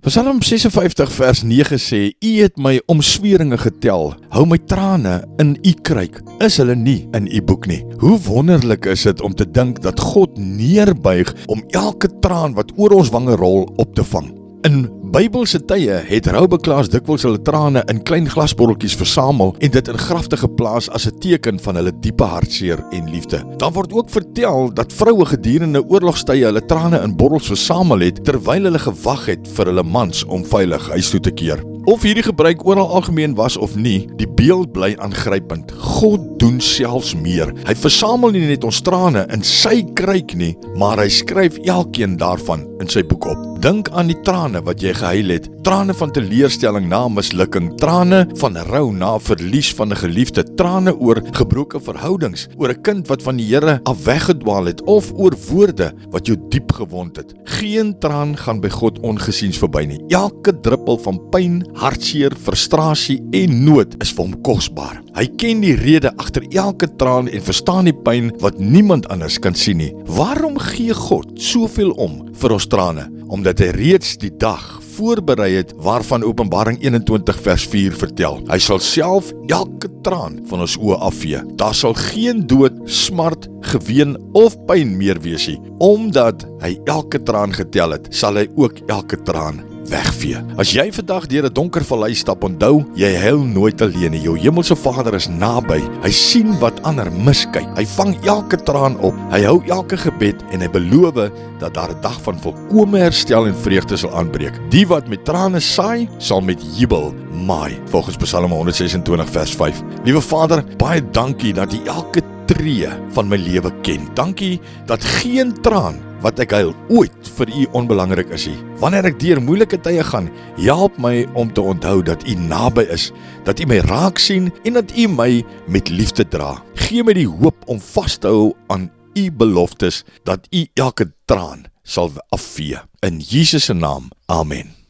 Psalm 56 vers 9 sê, U het my omsweringe getel, hou my trane in U kruik, is hulle nie in U boek nie. Hoe wonderlik is dit om te dink dat God neerbuig om elke traan wat oor ons wange rol op te vang. In Bybelse tye het roubeklaars dikwels hulle trane in klein glasbotteltjies versamel en dit in grafte geplaas as 'n teken van hulle diepe hartseer en liefde. Dan word ook vertel dat vroue gedurende oorlogstye hulle trane in bottels versamel het terwyl hulle gewag het vir hulle mans om veilig huis toe te keer. Of hierdie gebruik oral algemeen was of nie, die beeld bly aangrypend. God doen selfs meer. Hy versamel nie net ons trane in sy kruik nie, maar hy skryf elkeen daarvan in sy boek op. Dink aan die trane wat jy gehuil het, trane van teleurstelling na mislukking, trane van rou na verlies van 'n geliefde, trane oor gebroke verhoudings, oor 'n kind wat van die Here af weggedwaal het, of oor woorde wat jou diep gewond het. Geen traan gaan by God ongesiens verby nie. Elke druppel van pyn, hartseer, frustrasie en nood is vir hom kosbaar. Hy ken die rede agter elke traan en verstaan die pyn wat niemand anders kan sien nie. Waarom gee God soveel om vir ons trane? Omdat hy reeds die dag voorberei het waarvan Openbaring 21 vers 4 vertel. Hy sal self elke traan van ons oë afvee. Daar sal geen dood, smart, geween of pyn meer wees nie. Omdat hy elke traan getel het, sal hy ook elke traan wegvee. As jy vandag deur 'n donker vallei stap, onthou, jy huil nooit alleen nie. Jou hemelse Vader is naby. Hy sien wat ander miskyk. Hy vang elke traan op. Hy hou elke gebed en hy beloof dat daar 'n dag van volkome herstel en vreugde sal aanbreek. Die wat met trane saai, sal met jubel maai. Volgens Psalm 126 vers 5. Liewe Vader, baie dankie dat U elke tree van my lewe ken. Dankie dat geen traan wat ek huil ooit vir U onbelangrik is nie. Wanneer ek deur moeilike tye gaan, help my om te onthou dat U naby is, dat U my raak sien en dat U my met liefde dra. Gee my die hoop om vas te hou aan U beloftes, dat U elke traan sal afvee. In Jesus se naam, amen.